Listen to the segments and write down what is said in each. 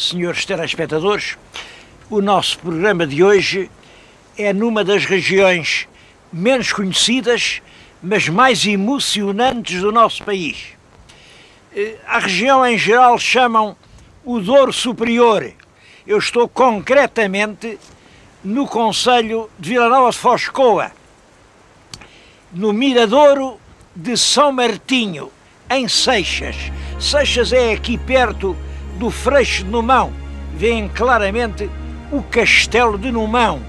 senhores telespectadores, o nosso programa de hoje é numa das regiões menos conhecidas, mas mais emocionantes do nosso país. A região em geral chamam o Douro Superior. Eu estou concretamente no concelho de Vila Nova de Foscoa, no miradouro de São Martinho, em Seixas. Seixas é aqui perto do Freixo de Numão. Vêem claramente o Castelo de Numão.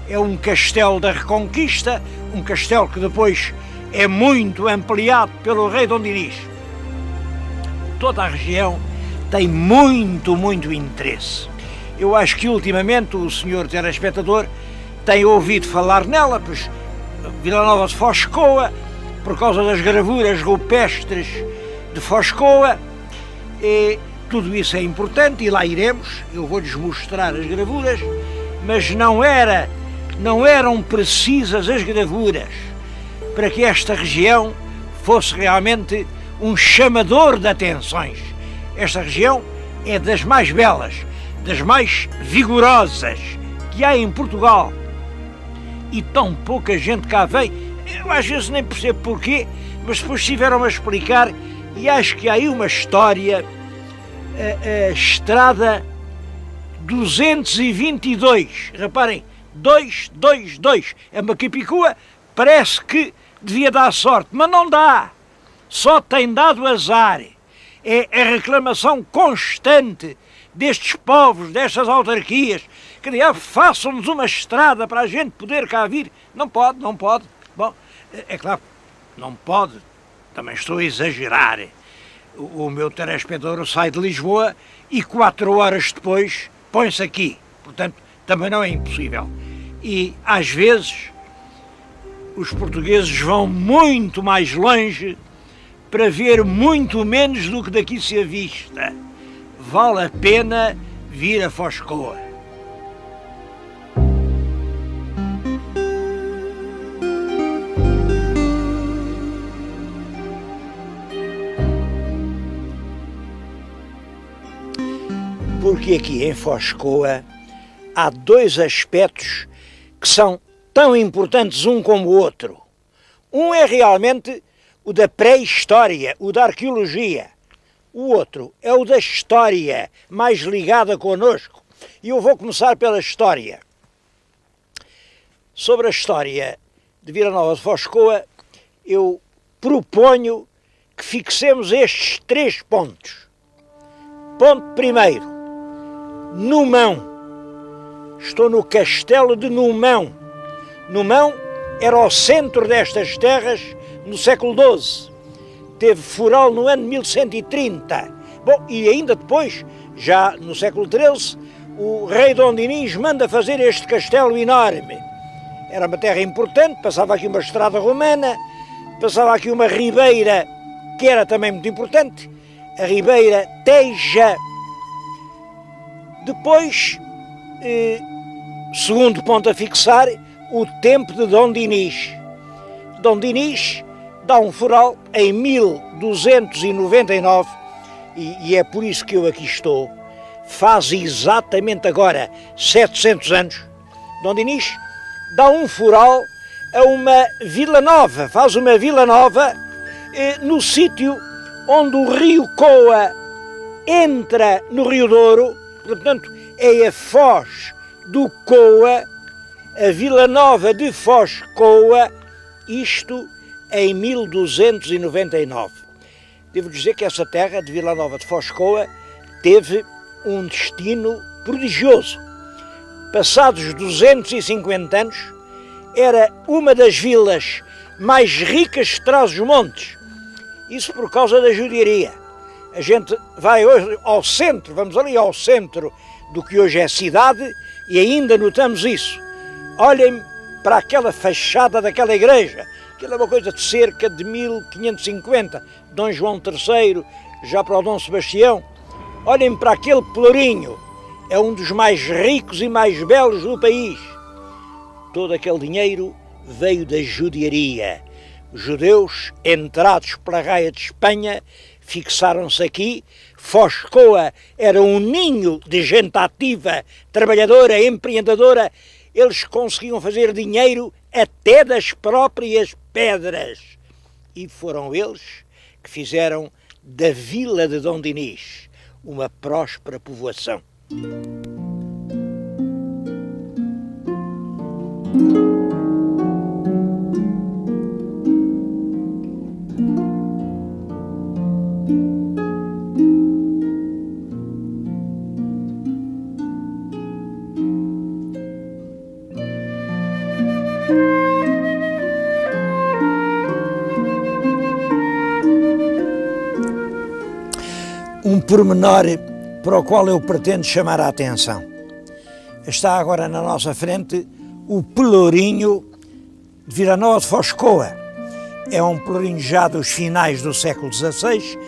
É um castelo da Reconquista, um castelo que depois é muito ampliado pelo rei Dom Dinis. Toda a região tem muito interesse. Eu acho que ultimamente o senhor telespectador tem ouvido falar nela, pois Vila Nova de Foscoa, por causa das gravuras rupestres de Foscoa, e tudo isso é importante e lá iremos. Eu vou-lhes mostrar as gravuras, mas não eram precisas as gravuras para que esta região fosse realmente um chamador de atenções. Esta região é das mais belas, das mais vigorosas que há em Portugal. E tão pouca gente cá vem, eu às vezes nem percebo porquê, mas depois tiveram a explicar, e acho que há aí uma história. A estrada 222, reparem, 222, é uma capicua, parece que devia dar sorte, mas não dá, só tem dado azar. É a reclamação constante destes povos, destas autarquias, que façam-nos uma estrada para a gente poder cá vir. Não pode. Bom, é claro, não pode, também estou a exagerar. O meu telespectador sai de Lisboa e 4 horas depois põe-se aqui. Portanto, também não é impossível. E, às vezes, os portugueses vão muito mais longe para ver muito menos do que daqui se avista. Vale a pena vir a Foscoa. Porque aqui em Foscoa há dois aspectos que são tão importantes um como o outro. Um é realmente o da pré-história, o da arqueologia. O outro é o da história, mais ligada connosco. E eu vou começar pela história. Sobre a história de Vila Nova de Foscoa, eu proponho que fixemos estes 3 pontos. Ponto primeiro. Numão. Estou no Castelo de Numão. Numão era o centro destas terras no século XII. Teve foral no ano 1130. Bom, e ainda depois, já no século XIII, o rei Dom Dinis manda fazer este castelo enorme. Era uma terra importante, passava aqui uma estrada romana, passava aqui uma ribeira que era também muito importante, a ribeira Teja. Depois, segundo ponto a fixar, o tempo de Dom Dinis. Dom Dinis dá um foral em 1299 e é por isso que eu aqui estou. Faz exatamente agora 700 anos. Dom Dinis dá um foral a uma vila nova, faz uma vila nova no sítio onde o rio Coa entra no Rio Douro. Portanto, é a Foz do Coa, a Vila Nova de Foscoa, isto em 1299. Devo dizer que essa terra de Vila Nova de Foscoa teve um destino prodigioso. Passados 250 anos, era uma das vilas mais ricas de Trás-os-Montes. Isso por causa da judiaria. A gente vai hoje ao centro, vamos ali ao centro do que hoje é cidade e ainda notamos isso. Olhem para aquela fachada daquela igreja, aquela é uma coisa de cerca de 1550, Dom João III, já para o Dom Sebastião. Olhem para aquele pelourinho, é um dos mais ricos e mais belos do país. Todo aquele dinheiro veio da judiaria. Os judeus, entrados pela raia de Espanha, fixaram-se aqui, Foscoa era um ninho de gente ativa, trabalhadora, empreendedora. Eles conseguiam fazer dinheiro até das próprias pedras. E foram eles que fizeram da vila de Dom Dinis uma próspera povoação. Um pormenor para o qual eu pretendo chamar a atenção. Está agora na nossa frente o pelourinho de Vila Nova de Foscoa. É um pelourinho já dos finais do século XVI.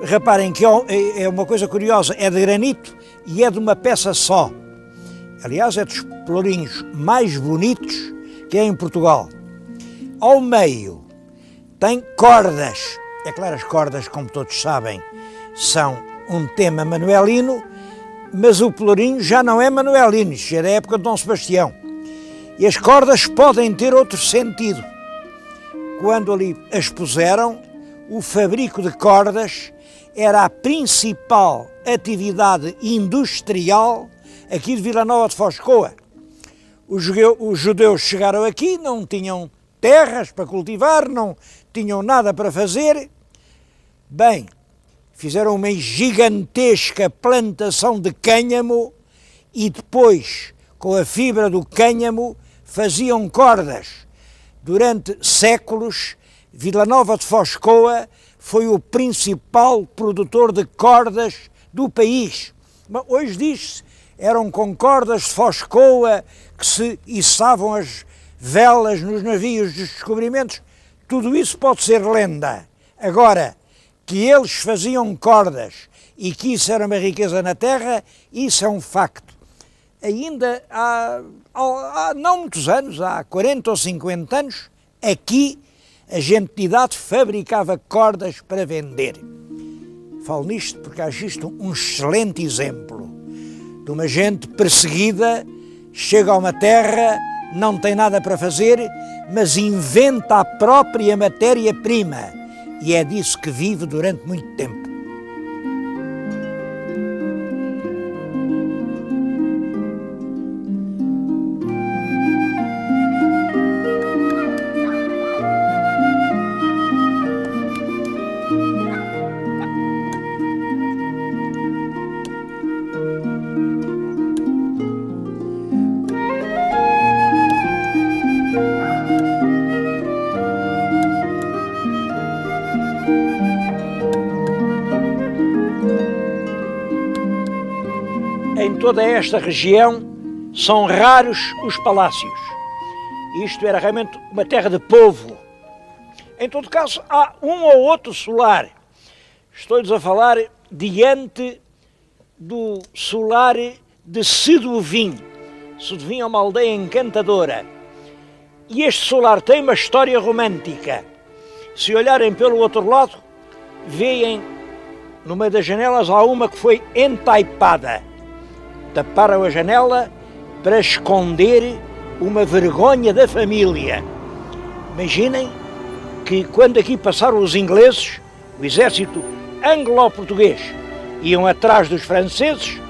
Reparem que é uma coisa curiosa, é de granito e é de uma peça só. Aliás, é dos pelourinhos mais bonitos que é em Portugal. Ao meio tem cordas. É claro, as cordas, como todos sabem, são um tema manuelino, mas o pelourinho já não é manuelino, isso é da época de Dom Sebastião. E as cordas podem ter outro sentido. Quando ali as puseram, o fabrico de cordas era a principal atividade industrial aqui de Vila Nova de Foscoa. Os judeus chegaram aqui, não tinham terras para cultivar, não tinham nada para fazer. Bem, fizeram uma gigantesca plantação de cânhamo e depois, com a fibra do cânhamo, faziam cordas. Durante séculos, Vila Nova de Foscoa foi o principal produtor de cordas do país. Mas hoje diz-se, eram com cordas de Foscoa que se içavam as velas nos navios dos descobrimentos. Tudo isso pode ser lenda. Agora, que eles faziam cordas e que isso era uma riqueza na terra, isso é um facto. Ainda há não muitos anos, há 40 ou 50 anos, aqui a gente de idade fabricava cordas para vender. Falo nisto porque acho isto um excelente exemplo de uma gente perseguida, chega a uma terra, não tem nada para fazer, mas inventa a própria matéria-prima. E é disso que vive durante muito tempo. Em toda esta região são raros os palácios. Isto era realmente uma terra de povo. Em todo caso, há um ou outro solar. Estou-lhes a falar diante do solar de Seduvim. Seduvim é uma aldeia encantadora. E este solar tem uma história romântica. Se olharem pelo outro lado, veem no meio das janelas há uma que foi entaipada. Taparam a janela para esconder uma vergonha da família. Imaginem que quando aqui passaram os ingleses, o exército anglo-português, iam atrás dos franceses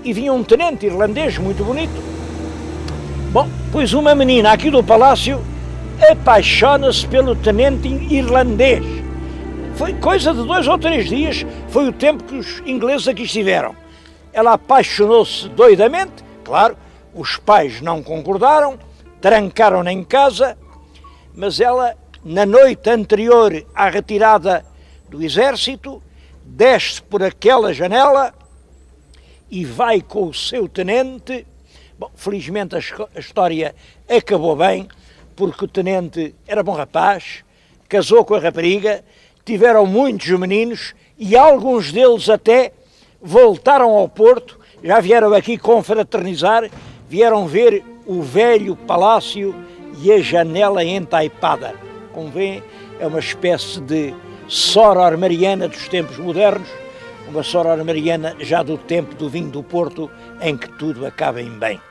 e vinha um tenente irlandês muito bonito. Bom, pois uma menina aqui do palácio apaixona-se pelo tenente irlandês. Foi coisa de 2 ou 3 dias, foi o tempo que os ingleses aqui estiveram. Ela apaixonou-se doidamente, claro, os pais não concordaram, trancaram-na em casa, mas ela, na noite anterior à retirada do exército, desce por aquela janela e vai com o seu tenente. Bom, felizmente a história acabou bem, porque o tenente era bom rapaz, casou com a rapariga, tiveram muitos meninos e alguns deles até voltaram ao Porto, já vieram aqui confraternizar, vieram ver o velho palácio e a janela entaipada. Como veem, é uma espécie de soror mariana dos tempos modernos, uma sorora mariana já do tempo do vinho do Porto, em que tudo acaba em bem.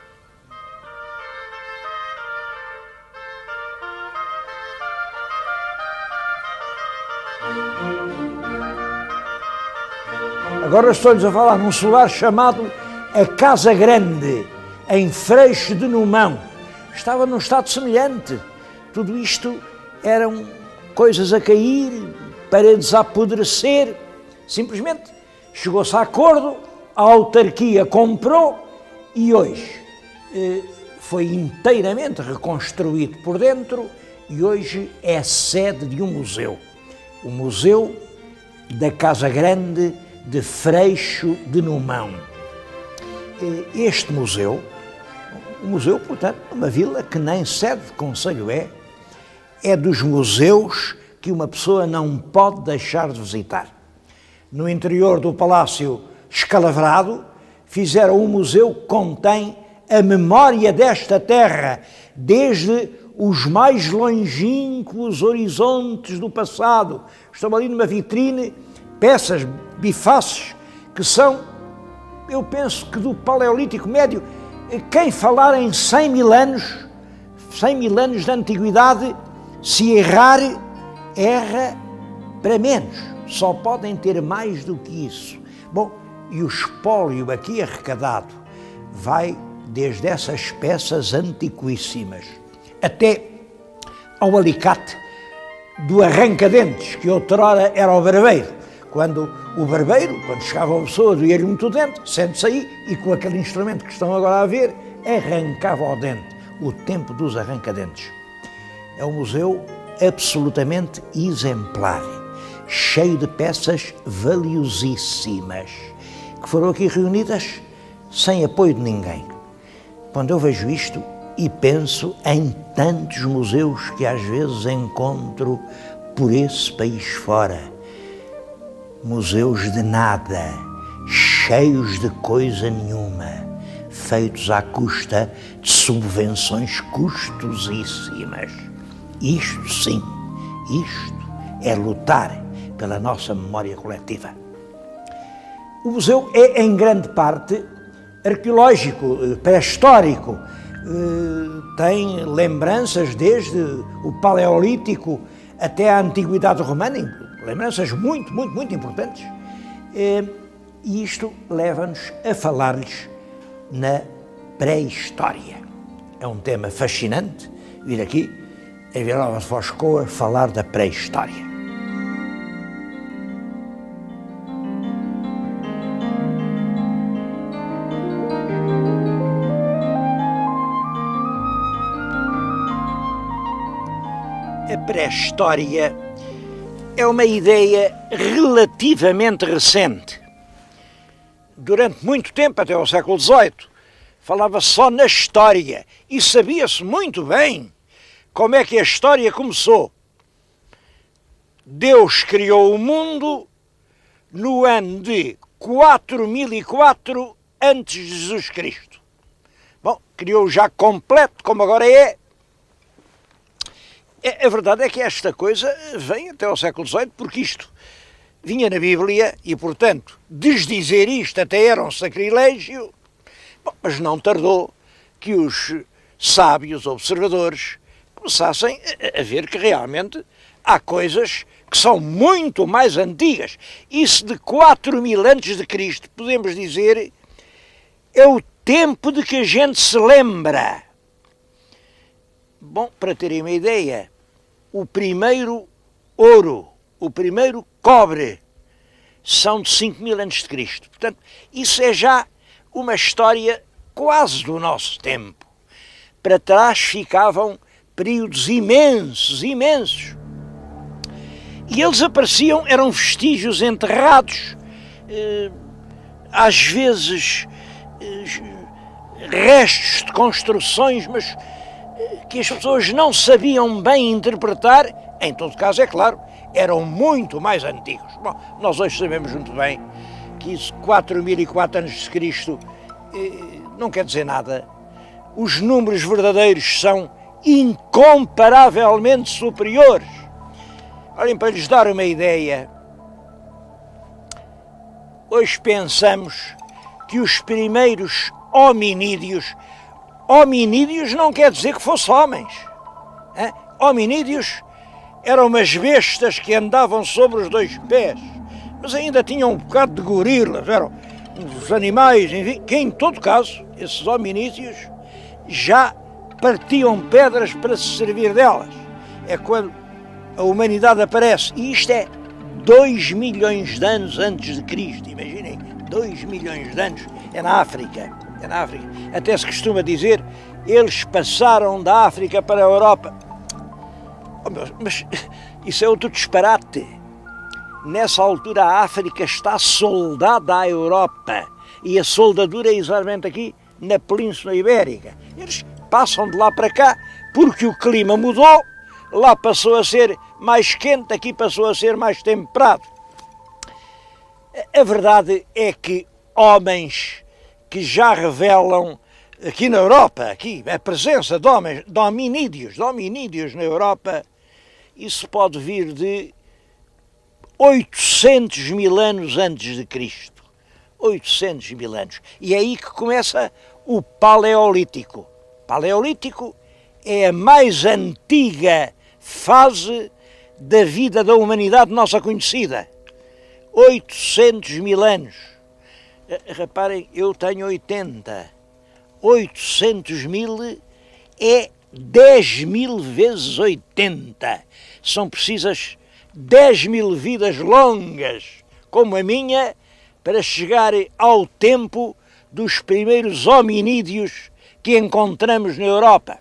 Agora estou-lhes a falar num solar chamado a Casa Grande, em Freixo de Numão. Estava num estado semelhante. Tudo isto eram coisas a cair, paredes a apodrecer. Simplesmente chegou-se a acordo, a autarquia comprou e hoje foi inteiramente reconstruído por dentro e hoje é sede de um museu. O Museu da Casa Grande de Freixo de Numão. Este museu, portanto, uma vila que nem sede de concelho é dos museus que uma pessoa não pode deixar de visitar. No interior do Palácio Escalavrado, fizeram um museu que contém a memória desta terra, desde os mais longínquos horizontes do passado. Estão ali numa vitrine peças bifaces que são, eu penso que do Paleolítico Médio. Quem falar em 100 mil anos de antiguidade, se errar, erra para menos. Só podem ter mais do que isso. Bom, e o espólio aqui arrecadado vai desde essas peças antiquíssimas até ao alicate do arranca-dentes, que outrora era o barbeiro. Quando chegava uma pessoa, doía-lhe muito o dente, sente-se aí e com aquele instrumento que estão agora a ver, arrancava o dente, o tempo dos arranca-dentes. É um museu absolutamente exemplar, cheio de peças valiosíssimas, que foram aqui reunidas sem apoio de ninguém. Quando eu vejo isto e penso em tantos museus que às vezes encontro por esse país fora, museus de nada, cheios de coisa nenhuma, feitos à custa de subvenções custosíssimas. Isto sim, isto é lutar pela nossa memória coletiva. O museu é em grande parte arqueológico, pré-histórico, tem lembranças desde o Paleolítico até a Antiguidade Romana, lembranças muito importantes, e isto leva-nos a falar-lhes na pré-história. É um tema fascinante vir aqui em Vila Nova de Foscoa falar da pré-história. A pré-história é uma ideia relativamente recente. Durante muito tempo, até ao século XVIII, falava-se só na história e sabia-se muito bem como é que a história começou. Deus criou o mundo no ano de 4004 antes de Jesus Cristo. Bom, criou já completo, como agora é. A verdade é que esta coisa vem até ao século XVIII, porque isto vinha na Bíblia e, portanto, desdizer isto até era um sacrilégio. Bom, mas não tardou que os sábios observadores começassem a ver que realmente há coisas que são muito mais antigas. Isso de 4000 antes de Cristo, podemos dizer, é o tempo de que a gente se lembra. Bom, para terem uma ideia, o primeiro ouro, o primeiro cobre, são de 5000 antes de Cristo. Portanto, isso é já uma história quase do nosso tempo. Para trás ficavam períodos imensos. E eles apareciam, eram vestígios enterrados, às vezes restos de construções, mas que as pessoas não sabiam bem interpretar. Em todo caso, é claro, eram muito mais antigos. Bom, nós hoje sabemos muito bem que isso, 4004 antes de Cristo, não quer dizer nada. Os números verdadeiros são incomparavelmente superiores. Olhem, para lhes dar uma ideia, hoje pensamos que os primeiros hominídeos não quer dizer que fossem homens. Hein? Hominídeos eram umas bestas que andavam sobre os dois pés, mas ainda tinham um bocado de gorilas, eram uns animais, enfim, que em todo caso, esses hominídeos já partiam pedras para se servir delas. É quando a humanidade aparece, e isto é 2 milhões de anos antes de Cristo, imaginem, 2 milhões de anos, é na África. Até se costuma dizer, eles passaram da África para a Europa. Oh, mas isso é outro disparate. Nessa altura a África está soldada à Europa, e a soldadura é exatamente aqui na Península Ibérica. Eles passam de lá para cá porque o clima mudou, lá passou a ser mais quente, aqui passou a ser mais temperado. A verdade é que homens que já revelam aqui na Europa, aqui a presença de homens, de hominídeos na Europa, isso pode vir de 800 mil anos antes de Cristo. 800 mil anos. E é aí que começa o Paleolítico. Paleolítico é a mais antiga fase da vida da humanidade nossa conhecida. 800 mil anos. Reparem, eu tenho 80. 800 mil é 10 mil vezes 80. São precisas 10 mil vidas longas, como a minha, para chegar ao tempo dos primeiros hominídeos que encontramos na Europa.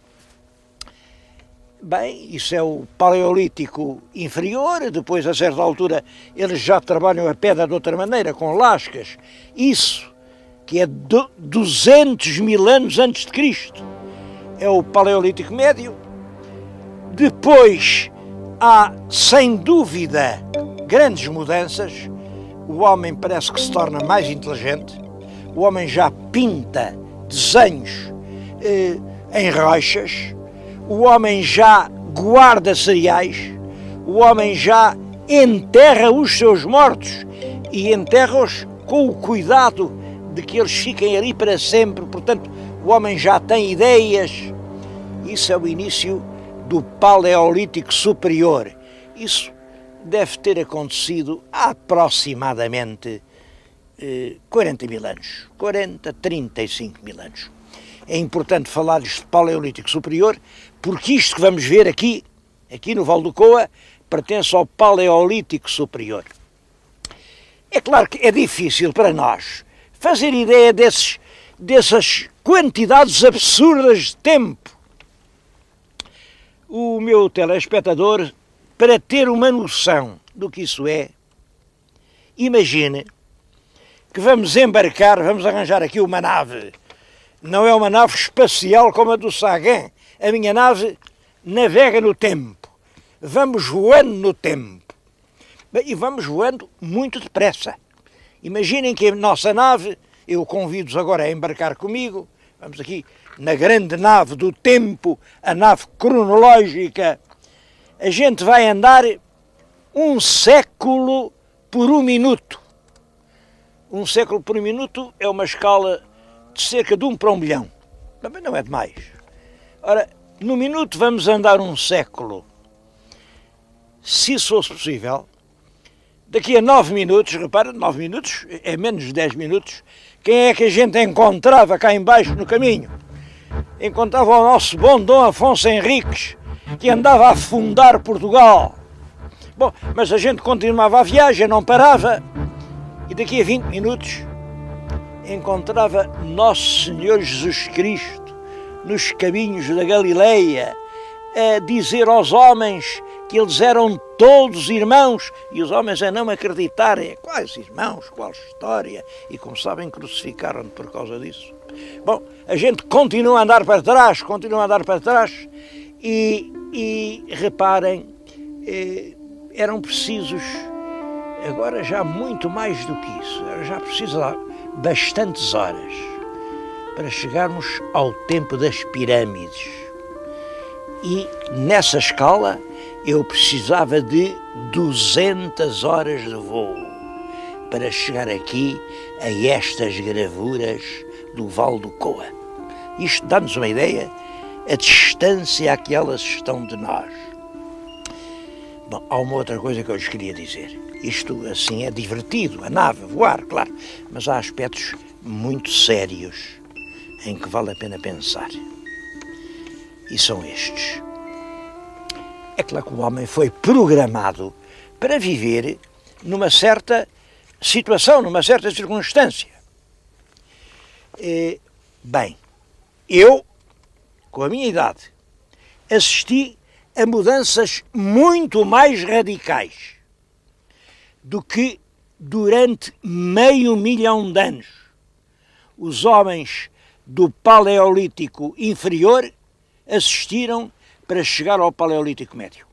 Bem, isso é o Paleolítico inferior, depois a certa altura eles já trabalham a pedra de outra maneira, com lascas. Isso, que é 200 mil anos antes de Cristo, é o Paleolítico médio. Depois há, sem dúvida, grandes mudanças. O homem parece que se torna mais inteligente, o homem já pinta desenhos em rochas, o homem já guarda cereais, o homem já enterra os seus mortos e enterra-os com o cuidado de que eles fiquem ali para sempre. Portanto, o homem já tem ideias. Isso é o início do Paleolítico superior. Isso deve ter acontecido há aproximadamente 40 mil anos, 35 mil anos. É importante falar de Paleolítico superior, porque isto que vamos ver aqui no Vale do Coa, pertence ao Paleolítico superior. É claro que é difícil para nós fazer ideia dessas quantidades absurdas de tempo. O meu telespectador, para ter uma noção do que isso é, imagine que vamos embarcar, vamos arranjar aqui uma nave. Não é uma nave espacial como a do Sagan. A minha nave navega no tempo. Vamos voando no tempo. E vamos voando muito depressa. Imaginem que a nossa nave, eu convido-os agora a embarcar comigo, vamos aqui na grande nave do tempo, a nave cronológica. A gente vai andar 1 século por 1 minuto. 1 século por 1 minuto é uma escala de cerca de 1 para 1 milhão. Também não é demais. Ora, no minuto vamos andar 1 século. Se isso fosse possível, daqui a 9 minutos, repara, 9 minutos é menos de 10 minutos, quem é que a gente encontrava cá embaixo no caminho? Encontrava o nosso bom Dom Afonso Henriques, que andava a afundar Portugal. Bom, mas a gente continuava a viagem, não parava, e daqui a 20 minutos encontrava Nosso Senhor Jesus Cristo nos caminhos da Galileia, a dizer aos homens que eles eram todos irmãos, e os homens a não acreditarem. Quais irmãos? Qual história? E como sabem, crucificaram-no por causa disso. Bom, a gente continua a andar para trás, e reparem, eram precisos, agora já muito mais do que isso, era já preciso bastantes horas para chegarmos ao tempo das pirâmides. E nessa escala eu precisava de 200 horas de voo para chegar aqui a estas gravuras do Vale do Coa. Isto dá-nos uma ideia, a distância a que elas estão de nós. Bom, há uma outra coisa que eu lhes queria dizer. Isto, assim, é divertido, a nave, voar, claro, mas há aspectos muito sérios em que vale a pena pensar. E são estes. É claro que o homem foi programado para viver numa certa situação, numa certa circunstância. Bem, eu, com a minha idade, assisti a mudanças muito mais radicais do que durante meio milhão de anos os homens do Paleolítico inferior assistiram para chegar ao Paleolítico médio.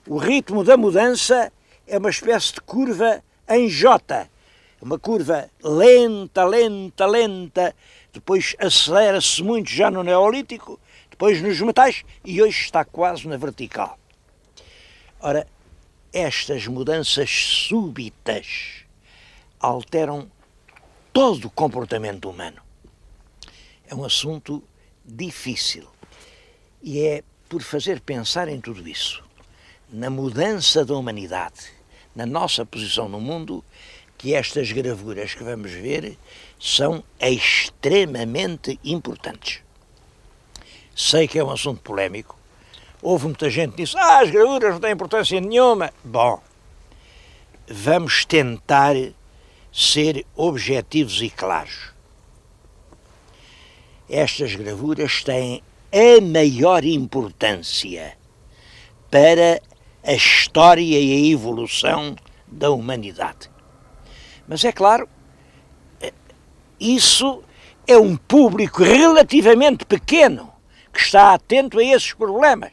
O ritmo da mudança é uma espécie de curva em J, uma curva lenta, lenta, lenta, depois acelera-se muito já no Neolítico, depois nos metais e hoje está quase na vertical. Ora, estas mudanças súbitas alteram todo o comportamento humano. É um assunto difícil e é por fazer pensar em tudo isso, na mudança da humanidade, na nossa posição no mundo, que estas gravuras que vamos ver são extremamente importantes. Sei que é um assunto polémico, houve muita gente que disse as gravuras não têm importância nenhuma. Bom, vamos tentar ser objetivos e claros. Estas gravuras têm a maior importância para a história e a evolução da humanidade. Mas é claro, isso é um público relativamente pequeno que está atento a esses problemas.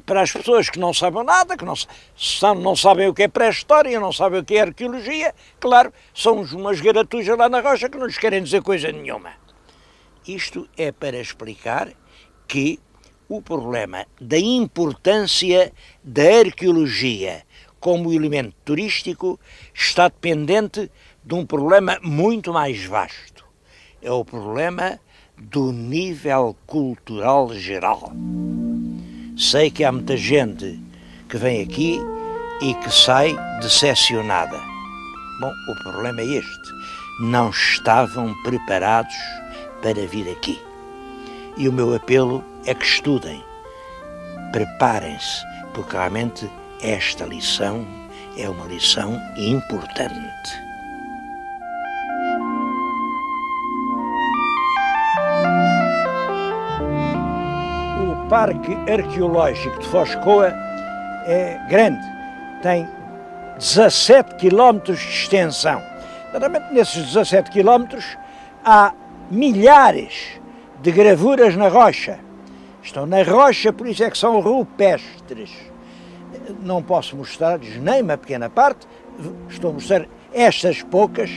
Para as pessoas que não sabem nada, que não sabem o que é pré-história, não sabem o que é arqueologia, claro, são umas garatujas lá na rocha que não lhes querem dizer coisa nenhuma. Isto é para explicar que o problema da importância da arqueologia como elemento turístico está dependente de um problema muito mais vasto. É o problema do nível cultural geral. Sei que há muita gente que vem aqui e que sai decepcionada. Bom, o problema é este. Não estavam preparados para vir aqui. E o meu apelo é que estudem, preparem-se, porque realmente esta lição é uma lição importante. O Parque Arqueológico de Foz de Coa é grande, tem 17 km de extensão. Naturalmente, nesses 17 km há milhares de gravuras na rocha. Estão na rocha, por isso é que são rupestres. Não posso mostrar-lhes nem uma pequena parte, estou a mostrar estas poucas.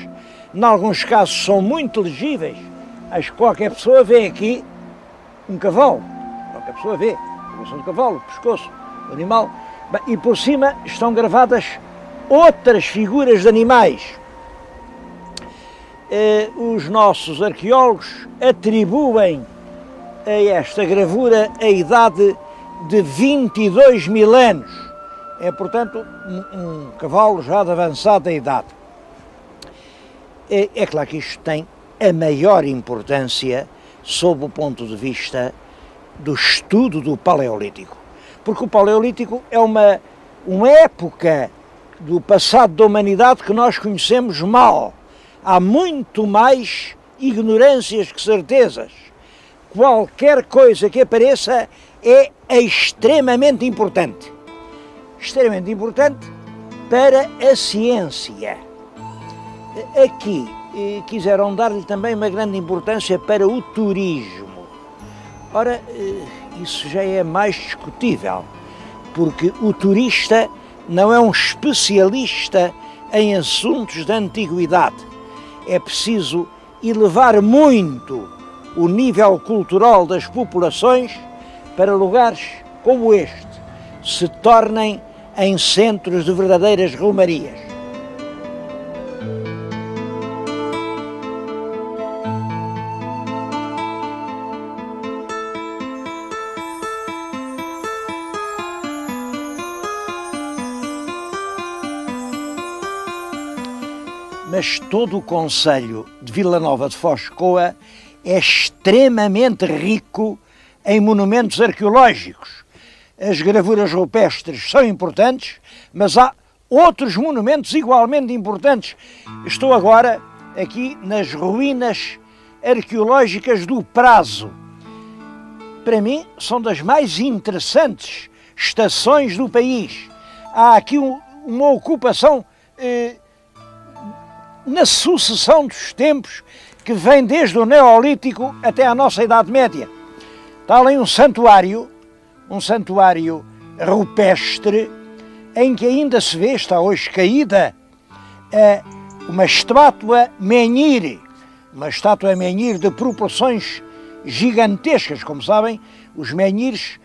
Em alguns casos são muito legíveis. Acho que qualquer pessoa vê aqui um cavalo. Qualquer pessoa vê a cabeça do cavalo, o pescoço do animal. E por cima estão gravadas outras figuras de animais. Os nossos arqueólogos atribuem a esta gravura a idade de 22 mil anos. É, portanto, um cavalo já de avançada idade. É claro que isto tem a maior importância sob o ponto de vista do estudo do Paleolítico. Porque o Paleolítico é uma época do passado da humanidade que nós conhecemos mal. Há muito mais ignorâncias que certezas. Qualquer coisa que apareça é extremamente importante. Extremamente importante para a ciência. Aqui quiseram dar-lhe também uma grande importância para o turismo. Ora, isso já é mais discutível, porque o turista não é um especialista em assuntos da antiguidade. É preciso elevar muito o nível cultural das populações para lugares como este se tornem em centros de verdadeiras romarias. mas todo o concelho de Vila Nova de Foscoa é extremamente rico em monumentos arqueológicos. As gravuras rupestres são importantes, mas há outros monumentos igualmente importantes. Estou agora aqui nas ruínas arqueológicas do Prazo. Para mim, são das mais interessantes estações do país. Há aqui uma ocupação na sucessão dos tempos que vem desde o Neolítico até à nossa Idade Média. Está ali um santuário rupestre, em que ainda se vê, está hoje caída, uma estátua menhir, de proporções gigantescas. Como sabem, os menhires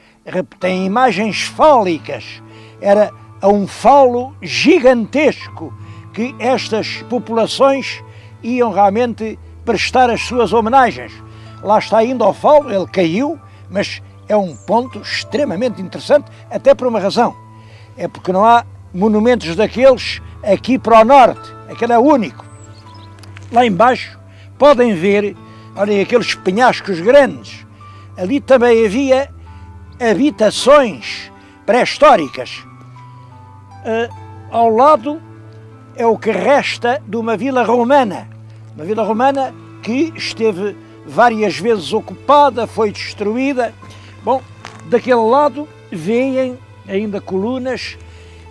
têm imagens fálicas. Era a um falo gigantesco que estas populações iam realmente prestar as suas homenagens. Lá está ainda o falo, ele caiu, mas é um ponto extremamente interessante, até por uma razão. É porque não há monumentos daqueles aqui para o norte. Aquele é único. Lá embaixo podem ver, olhem, aqueles penhascos grandes. Ali também havia habitações pré-históricas. Ao lado é o que resta de uma vila romana. Uma vila romana que esteve várias vezes ocupada, foi destruída. Bom, daquele lado veem ainda colunas.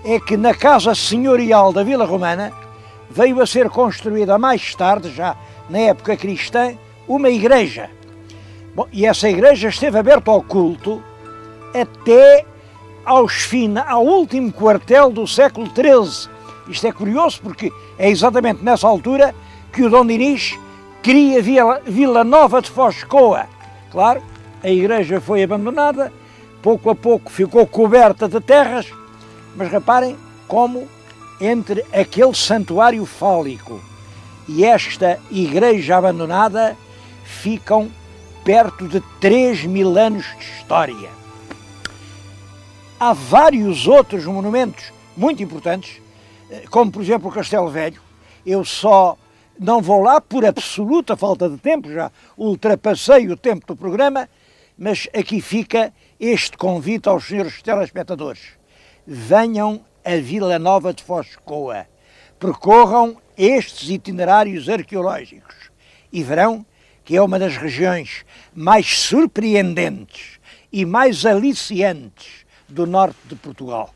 É que na casa senhorial da Vila Romana veio a ser construída mais tarde, já na época cristã, uma igreja. Bom, e essa igreja esteve aberta ao culto até ao último quartel do século XIII. Isto é curioso porque é exatamente nessa altura que o Dom Dinis cria Vila Nova de Foscoa. Claro, a igreja foi abandonada, pouco a pouco ficou coberta de terras, mas reparem como entre aquele santuário fálico e esta igreja abandonada ficam perto de 3.000 anos de história. Há vários outros monumentos muito importantes, como por exemplo o Castelo Velho. Eu só não vou lá por absoluta falta de tempo, já ultrapassei o tempo do programa, mas aqui fica este convite aos senhores telespectadores. Venham a Vila Nova de Foscoa, percorram estes itinerários arqueológicos e verão que é uma das regiões mais surpreendentes e mais aliciantes do norte de Portugal.